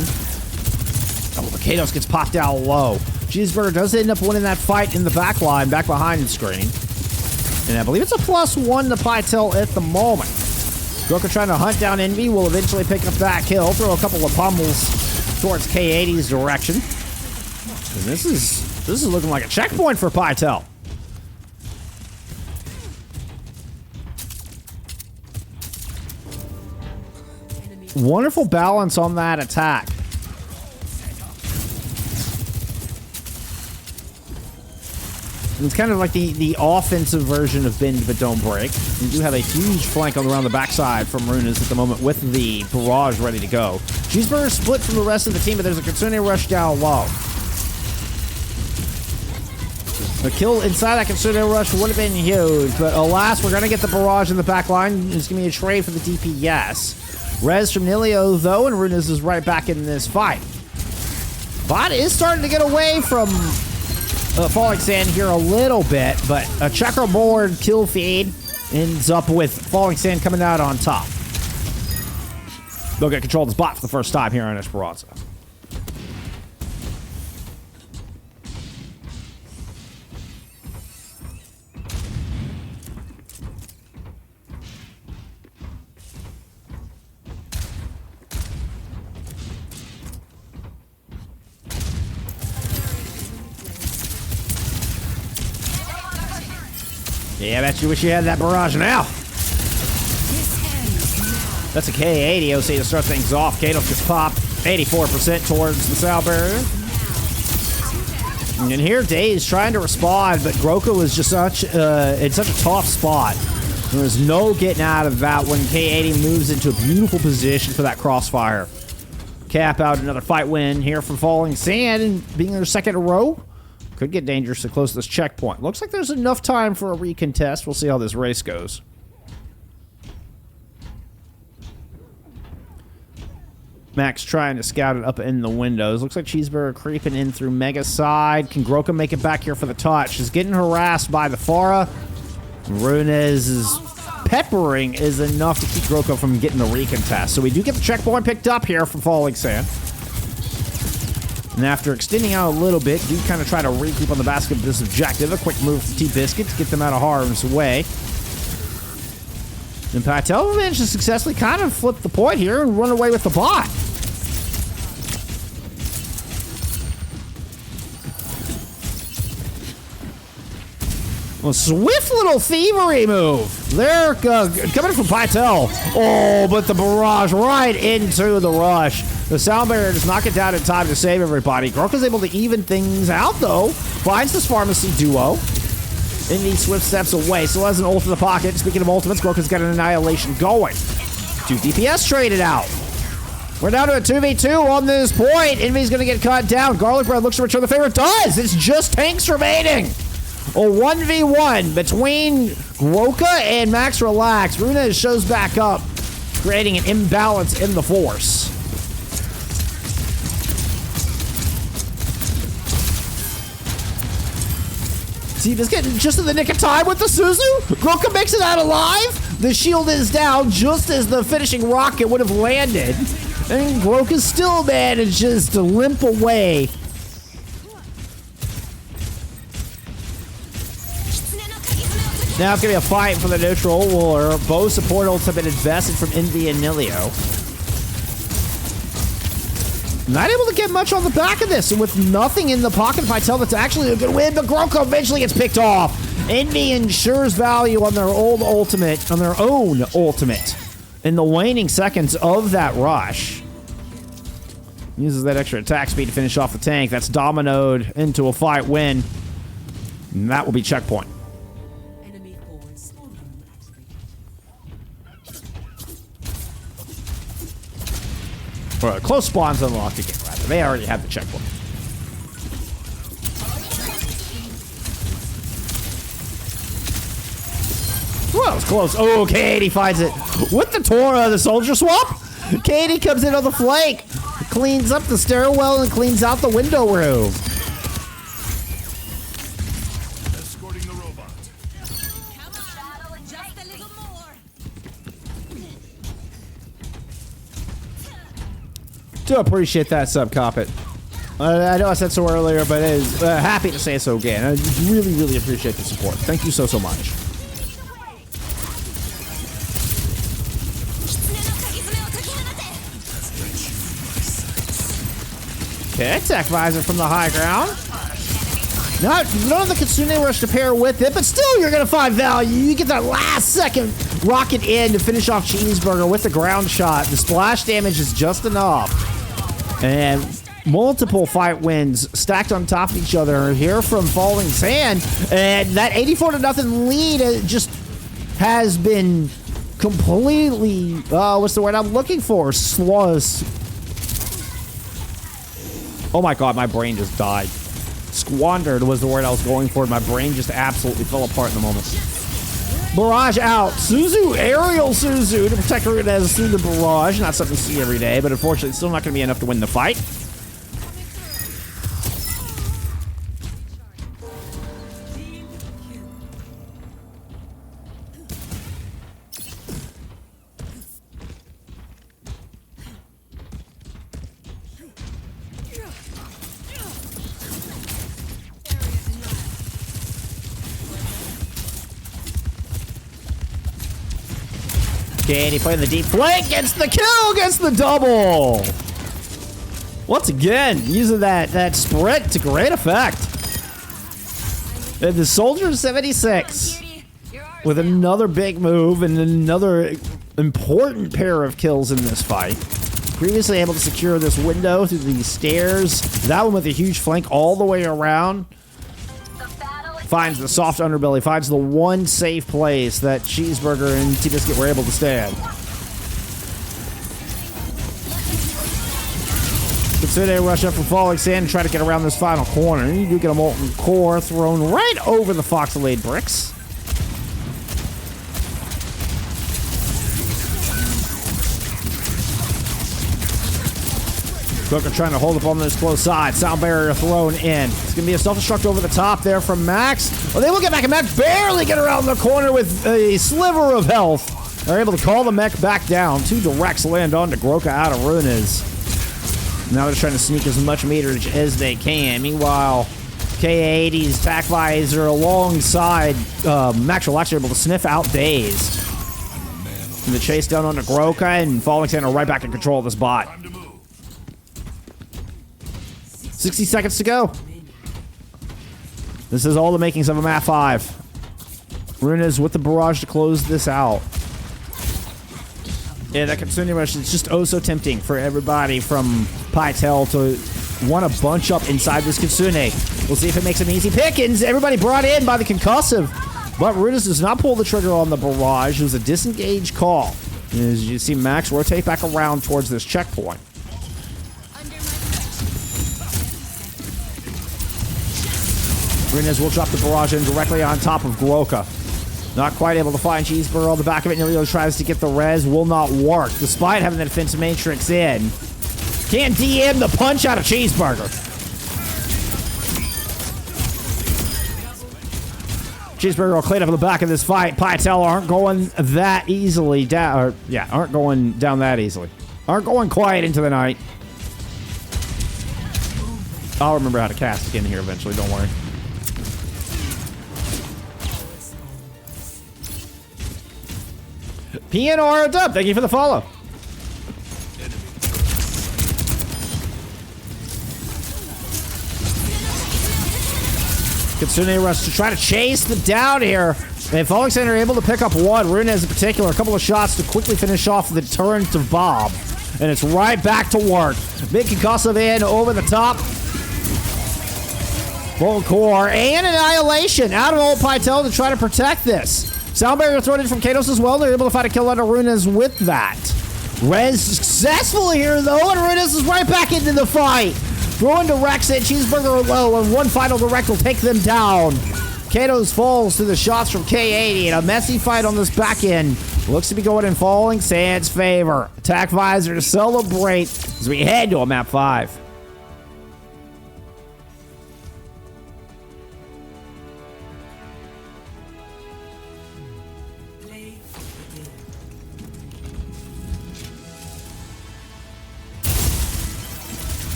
Oh, but Katos gets popped down low. Cheeseburger does end up winning that fight in the back line, back behind the screen. And I believe it's a +1 to Pytel at the moment. Groka trying to hunt down Envy, will eventually pick up that kill, throw a couple of pummels towards K80's direction. And this is looking like a checkpoint for Pytel. Wonderful balance on that attack. It's kind of like the offensive version of bend but don't break. You do have a huge flank on around the backside from Runas at the moment with the barrage ready to go. Cheeseburger split from the rest of the team, but there's a Kitsune rush down low. The kill inside that Kitsune rush would have been huge, but alas, we're going to get the barrage in the back line. It's going to be a trade for the DPS. Res from Nilio, though, and Runas is right back in this fight. Bot is starting to get away from Falling Sand here a little bit, but a checkerboard kill feed ends up with Falling Sand coming out on top. They'll get control of this bot for the first time here on Esperanca. Yeah, I bet you wish you had that barrage now. That's a K80 OC to start things off. Kato just popped 84% towards the sound barrier. And here, Daze trying to respond, but Groka was just in such a tough spot. There was no getting out of that when K80 moves into a beautiful position for that crossfire. Cap out another fight win here from Falling Sand, and being their second in a row. Could get dangerous to close this checkpoint. Looks like there's enough time for a recontest. We'll see how this race goes. Max trying to scout it up in the windows. Looks like Cheeseburger creeping in through Mega side. Can Groka make it back here for the touch? She's getting harassed by the Pharah. Runez's peppering is enough to keep Groka from getting the recontest. So we do get the checkpoint picked up here from Falling Sand. And after extending out a little bit, do kind of try to recoup on the basket of this objective. A quick move from T-Biscuit to get them out of harm's way. And Pytel managed to successfully kind of flip the point here and run away with the bot. A swift little thievery move. They're coming from Pytel. Oh, but the barrage right into the rush. The sound barrier does not get down in time to save everybody. Groka's able to even things out, though. Finds this pharmacy duo. Indy swift steps away. Still has an ult in the pocket. Speaking of ultimates, Groka's got an annihilation going. 2 DPS traded out. We're down to a 2v2 on this point. Envy's going to get cut down. Garlic Bread looks to return the favor. It does! It's just tanks remaining. A 1v1 between Groka and Max Relax. Runez shows back up, creating an imbalance in the force. See, just getting just in the nick of time with the Suzu. Groka makes it out alive. The shield is down just as the finishing rocket would have landed. And Groka still manages to limp away. Now it's going to be a fight for the neutral, where both support ults have been invested from Envy and Nilio. Not able to get much on the back of this, and with nothing in the pocket, Pytel, that's actually a good win, but Groko eventually gets picked off. Envy ensures value on their own ultimate, in the waning seconds of that rush. Uses that extra attack speed to finish off the tank. That's dominoed into a fight win. And that will be checkpoint. Enemy forward spawn room activated. Or close spawns unlocked again, rather. They already have the checkpoint. Well, it was close. Oh, Katie finds it. With the Tora, the soldier swap. Katie comes in on the flank. Cleans up the stairwell and cleans out the window room. Escorting the robot. Come on, just a little more. Do appreciate that sub, Coppet. I know I said so earlier, but it is happy to say so again. I really, really appreciate the support. Thank you so, so much. Okay, attack visor from the high ground. None of the Kitsune rush to pair with it, but still you're going to find value. You get that last second rocket in to finish off Cheeseburger with the ground shot. The splash damage is just enough. And multiple fight wins stacked on top of each other here from Falling Sand. And that 84-0 lead just has been completely, what's the word I'm looking for? Oh my god, my brain just died. Squandered was the word I was going for. My brain just absolutely fell apart in the moment. Barrage out. Suzu, aerial Suzu to protect her as through the barrage. Not something you see every day, but unfortunately it's still not going to be enough to win the fight. Katie playing the deep flank, gets the kill, gets the double. Once again, using that sprint to great effect. And the Soldier 76 with another big move and another important pair of kills in this fight. Previously able to secure this window through these stairs. That one with a huge flank all the way around. Finds the soft underbelly, finds the one safe place that Cheeseburger and T-Biscuit were able to stand. Kitsune rush up from Falling Sand and try to get around this final corner. You do get a molten core thrown right over the Foxelade bricks. Cooker trying to hold up on this close side. Sound barrier thrown in. It's going to be a self-destruct over the top there from Max. Oh, they will get back, and Max barely get around the corner with a sliver of health. They're able to call the mech back down. Two directs land onto Groka out of Runas. Now they're trying to sneak as much meterage as they can. Meanwhile, K80's attack visor alongside Max are actually able to sniff out Dazed. And the chase down onto Groka, and Falling Sand are right back in control of this bot. 60 seconds to go. This is all the makings of a map 5. Runas with the barrage to close this out. Yeah, that Kitsune rush is just oh so tempting for everybody from Pytel to want to bunch up inside this Kitsune. We'll see if it makes an easy pickings. Everybody brought in by the concussive. But Runas does not pull the trigger on the barrage. It was a disengaged call. As you see Max rotate back around towards this checkpoint. Runas will drop the barrage in directly on top of Groka. Not quite able to find Cheeseburger on the back of it. Nilio tries to get the res. Will not work, despite having the defensive matrix in. Can't DM the punch out of Cheeseburger. Cheeseburger will clean up on the back of this fight. Pytel aren't going that easily down. Or, yeah, aren't going down that easily. Aren't going quiet into the night. I'll remember how to cast again here eventually, don't worry. PNR Dub, thank you for the follow. Kitsune rush to try to chase the down here. And Alexander are able to pick up one. Runes in particular, a couple of shots to quickly finish off the turret of Bob. And it's right back to work. Big concussive in over the top. Full core and annihilation out of old Pytel to try to protect this. Sound barrier thrown in from Kados as well. They're able to find a kill out of Runes with that. Rez successful here though, and Runes is right back into the fight. Throwing direct at Cheeseburger low, and one final direct will take them down. Kados falls to the shots from K80, and a messy fight on this back end. Looks to be going in Falling Sands' favor. Attack Visor to celebrate as we head to a map 5.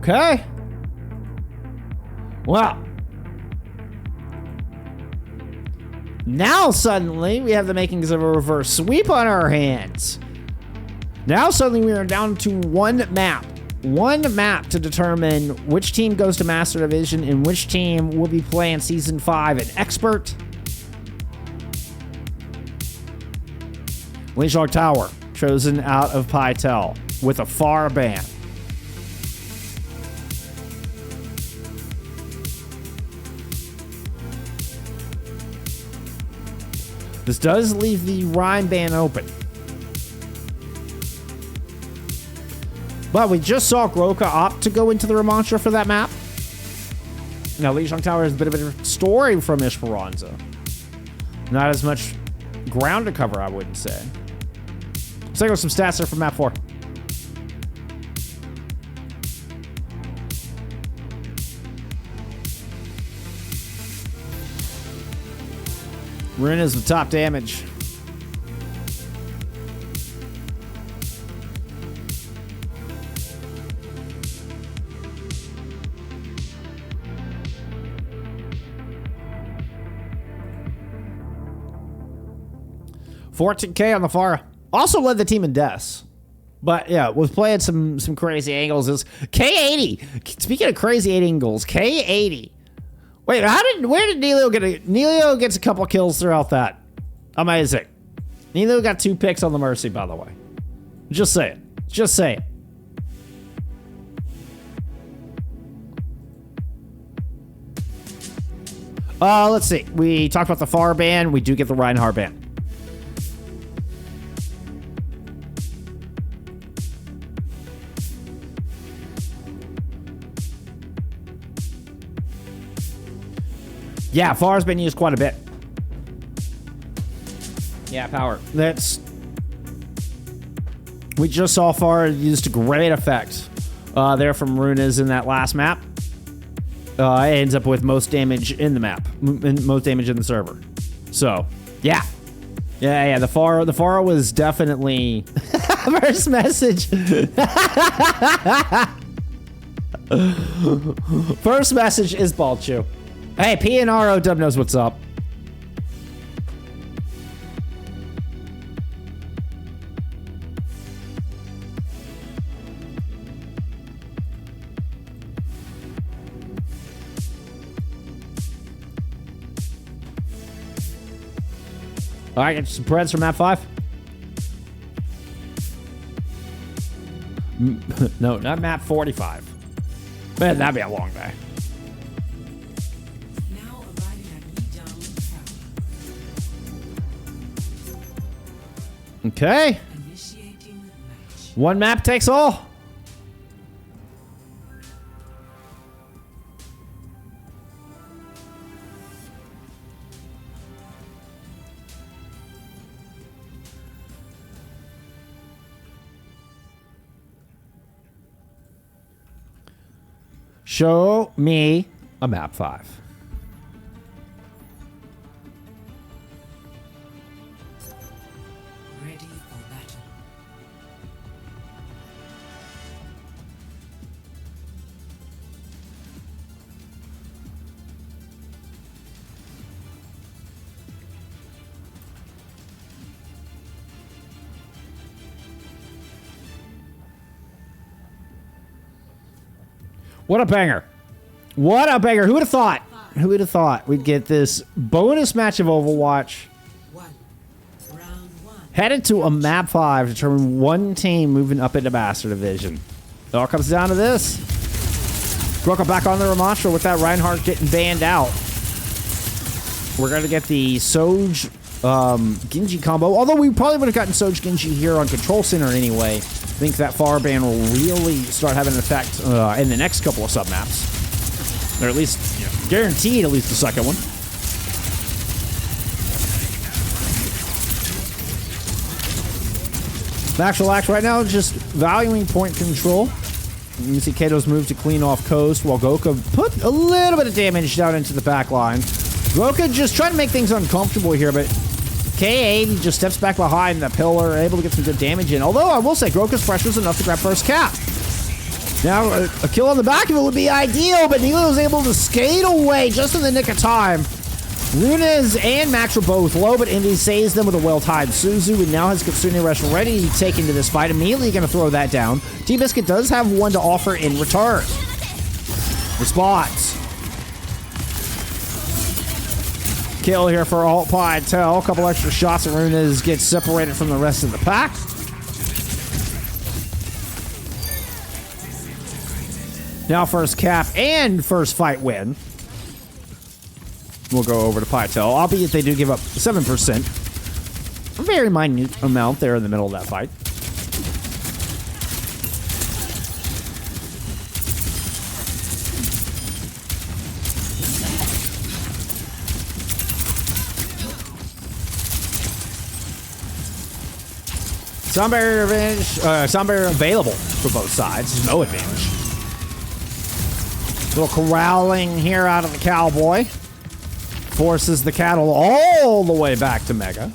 Okay. Well. Now suddenly we have the makings of a reverse sweep on our hands. Now suddenly we are down to one map. One map to determine which team goes to Master Division and which team will be playing Season 5 an Expert. Lijiang Tower, chosen out of Pytel with a far ban. This does leave the Rhine ban open. But we just saw Groka opt to go into the Remontra for that map. Now, Lijiang Tower has a bit of a story from Esperanca. Not as much ground to cover, I wouldn't say. Let's take out some stats there from map 4. Rin is the top damage. $14K on the Farah. Also led the team in deaths. But yeah, was playing some crazy angles. Is K80. Speaking of crazy 8 angles, K80. Wait, where did Nelio get a... Nelio gets a couple kills throughout that. Amazing. Nelio got 2 picks on the Mercy, by the way. Just say it. Just say it. Let's see. We talked about the Far ban. We do get the Reinhardt ban. Yeah, Far's been used quite a bit. Yeah, power. We just saw Far used to great effect there from Runas in that last map. It ends up with most damage in the map, most damage in the server. So, yeah. Yeah, the Far was definitely... First message. First message is Balchu. Hey, PNRO Dub knows what's up. All right, get some breads from map 5. No, not map 45. Man, that'd be a long day. Now arriving at Lijiang Tower. Okay. Initiating match. One map takes all. Show me a map 5. Ready for battle. What a banger. What a banger. Who would have thought? Who would have thought we'd get this bonus match of Overwatch? Round 1. Headed to a map 5 to determine one team moving up into Master Division. It all comes down to this. Groka back on the Ramontra with that Reinhardt getting banned out. We're going to get the Soj Genji combo. Although we probably would have gotten Soj Genji here on Control Center anyway. I think that far ban will really start having an effect in the next couple of sub-maps. Or at least, guaranteed at least the second one. Max relax right now, just valuing point control. You can see Kato's move to clean off coast while Goka put a little bit of damage down into the back line. Goka just trying to make things uncomfortable here, but KA just steps back behind the pillar, able to get some good damage in. Although I will say Goka's pressure is enough to grab first cap. Now a kill on the back of it would be ideal, but Nilo was able to skate away just in the nick of time. Runes and Max were both low, but Indy saves them with a well-timed Suzu, and now has Kitsune Rush ready to take into this fight. Immediately going to throw that down. T-Biscuit does have one to offer in return. Response. Kill here for Alt Pytel. A couple extra shots, and Runes gets separated from the rest of the pack. Now first cap and first fight win. We'll go over to Pytel, albeit they do give up 7%. A very minute amount there in the middle of that fight. Sound barrier advantage, sound barrier available for both sides. There's no advantage. Little corralling here out of the Cowboy. Forces the cattle all the way back to Mega.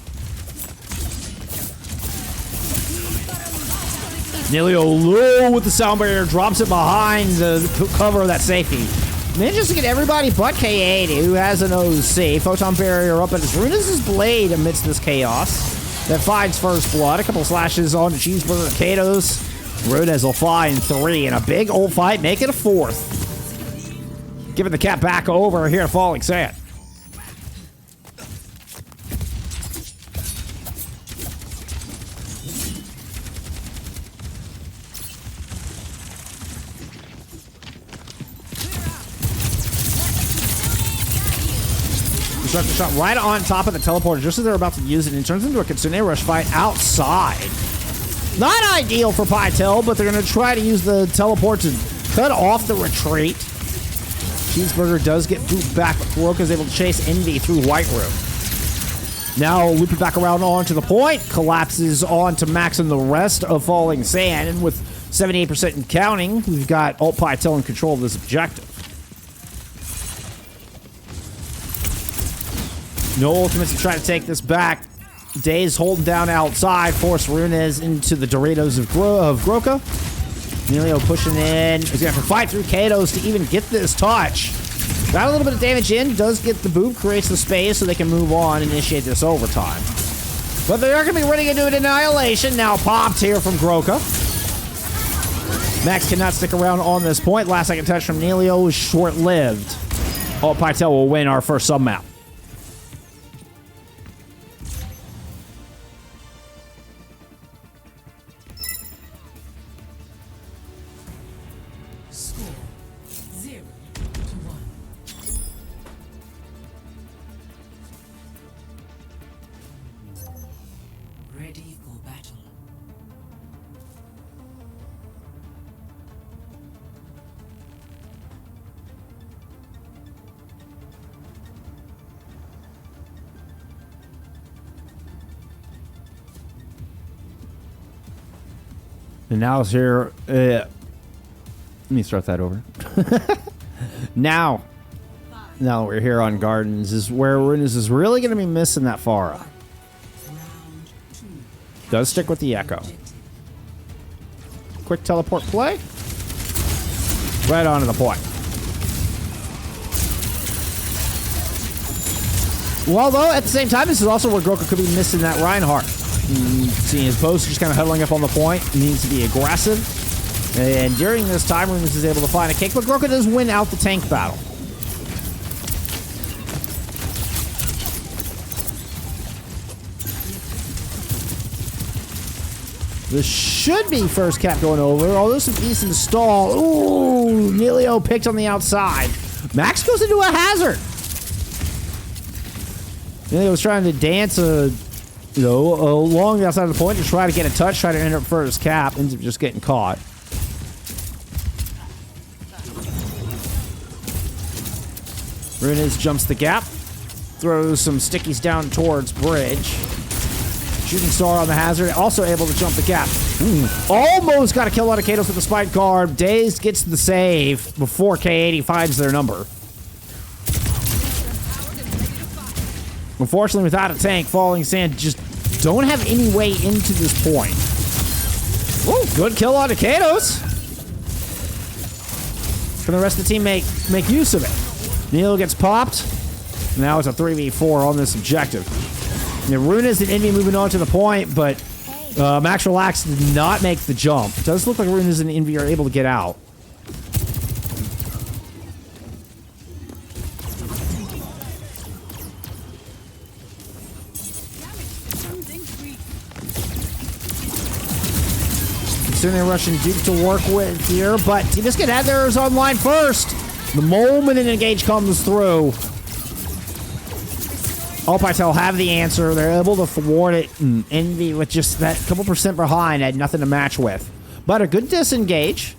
Nilio low with the sound barrier, drops it behind the cover of that safety. Manages to get everybody but K80, who has an OC. Photon barrier up at his Runes' blade amidst this chaos. That finds first blood. A couple slashes on the Cheeseburger Katos. Runes will find 3 in a big old fight, make it a 4th. Giving the cap back over here to Falling Sand. Construction shot right on top of the teleporter just as they're about to use it, and it turns into a Kitsune Rush fight outside. Not ideal for Pytel, but they're going to try to use the teleport to cut off the retreat. Cheeseburger does get booped back, but Kuroka is able to chase Envy through White Room. Now looping back around onto the point, collapses onto Max and the rest of Falling Sand, and with 78% and counting, we've got Alt Pytel in control of this objective. No ultimates to try to take this back. Days holding down outside, force Runes into the Doritos of Groka. Emilio pushing in. He's going to have to fight through Katos to even get this touch. Got a little bit of damage in. Does get the boop. Creates the space so they can move on and initiate this overtime. But they are going to be running into an annihilation. Now popped here from Groka. Max cannot stick around on this point. Last second touch from Nelio was short-lived. Alt Pytel will win our first sub-map. Score 0-1. Ready for battle. And now it's here. Let me start that over. Now we're here on Gardens is where Runes is really going to be missing that Pharah. Round 2. Does stick with the Echo. Quick teleport play. Right onto the point. Well, though, at the same time, this is also where Groka could be missing that Reinhardt. Seeing his post just kind of huddling up on the point. Needs to be aggressive. And during this time, Runes is able to find a kick, but Groka does win out the tank battle. This should be first cap going over, although some decent stall. Ooh, Nelio picked on the outside. Max goes into a hazard. Nelio was trying to dance along the outside of the point to try to get a touch, try to enter up first cap, ends up just getting caught. Runes jumps the gap, throws some stickies down towards bridge. Shooting star on the hazard, also able to jump the gap. Ooh, almost got a kill out of Kados with the spike card. Daze gets the save before K80 finds their number. Unfortunately, without a tank, Falling Sand just don't have any way into this point. Ooh, good kill out of Kados. Can the rest of the team make use of it? Neil gets popped. Now it's a 3v4 on this objective. Runes and Envy moving on to the point, but Max Relax did not make the jump. It does look like Runes and Envy are able to get out. Soon they're rushing Duke to work with here, but T-Biscuit had theirs online first. The moment an engage comes through, Pytel have the answer. They're able to thwart it, and Envy with just that couple percent behind had nothing to match with. But a good disengage.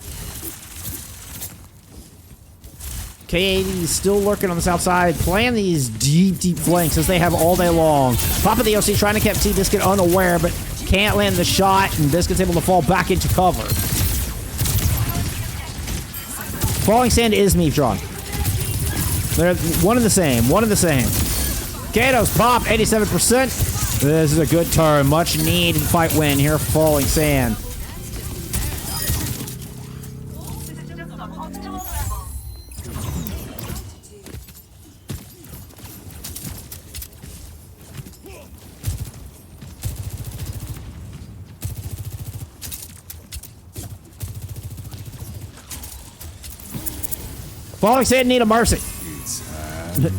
K80 is still lurking on the south side, playing these deep flanks as they have all day long. Papa the OC trying to keep T-Biscuit unaware, but can't land the shot, and Biscuit's able to fall back into cover. Falling Sand is Meatron. They're one and the same, Kados pop, 87%. This is a good turn. Much needed fight win here for Falling Sand. Falling Sand need a mercy.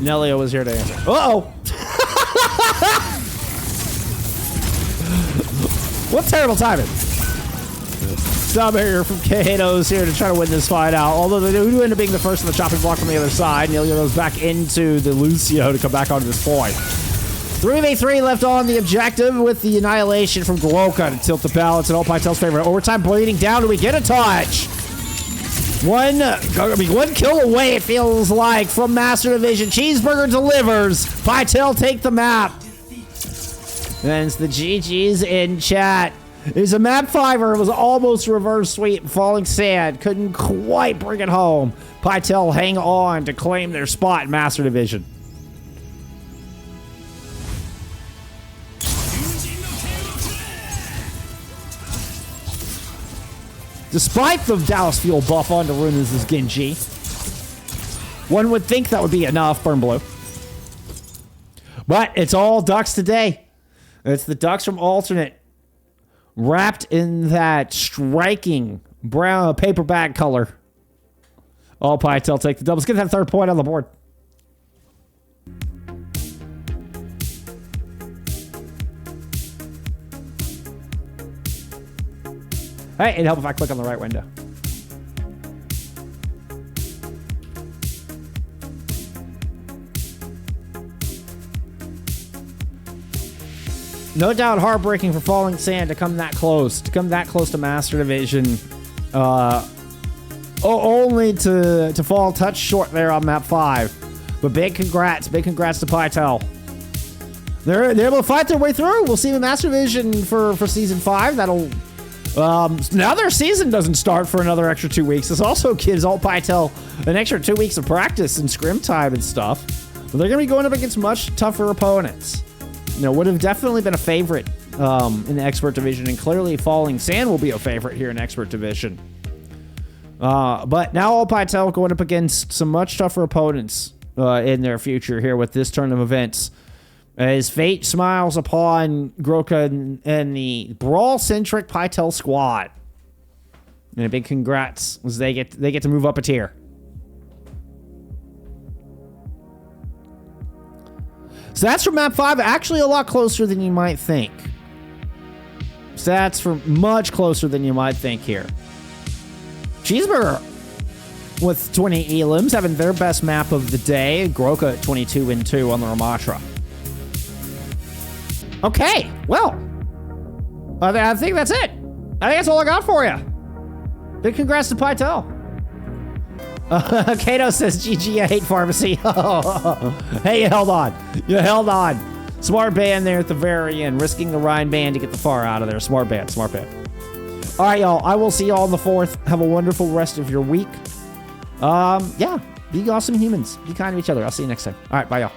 Nelio was here to answer. Uh-oh! What terrible timing. Stop here from Kados here to try to win this fight out. Although they do end up being the first on the chopping block from the other side. Nelio goes back into the Lucio to come back onto this point. 3v3 left on the objective with the annihilation from Groka to tilt the balance in Pytel's favor. Overtime bleeding down. Do we get a touch? One kill away, it feels like, from Master Division. Cheeseburger delivers. Pytel take the map. And it's the GG's in chat. It was a map fiver. It was almost reverse sweep. Falling Sand couldn't quite bring it home. Pytel hang on to claim their spot in Master Division. Despite the Dallas Fuel buff onto Runes' Genji, one would think that would be enough, Burn Blue. But it's all Ducks today. It's the Ducks from Alternate, wrapped in that striking brown paper bag color. Pytel take the doubles. Get that third point on the board. Hey, it'd help if I click on the right window. No doubt heartbreaking for Falling Sand to come that close. To Master Division. Only to fall a touch short there on map 5. But big congrats to Pytel. They're able to fight their way through. We'll see them in Master Division for Season 5. That'll... now their season doesn't start for another extra 2 weeks. This also gives Pytel an extra 2 weeks of practice and scrim time and stuff. But they're going to be going up against much tougher opponents. Would have definitely been a favorite in the Expert Division, and clearly Falling Sand will be a favorite here in Expert Division. But now Pytel going up against some much tougher opponents in their future here with this turn of events. As fate smiles upon Groka and the brawl-centric Pytel squad. And a big congrats as they get to move up a tier. So that's for map 5. Actually, a lot closer than you might think. So that's for much closer than you might think here. Cheeseburger with 20 elims having their best map of the day. Groka 22-2 on the Ramatra. Okay, well, I think that's it. I think that's all I got for you. Big congrats to Pytel. Kato says, GG, I hate pharmacy. Hey, you held on. You held on. Smart band there at the very end, risking the Rhine band to get the far out of there. Smart band, smart band. All right, y'all. I will see y'all on the 4th. Have a wonderful rest of your week. Yeah, be awesome humans. Be kind to each other. I'll see you next time. All right, bye, y'all.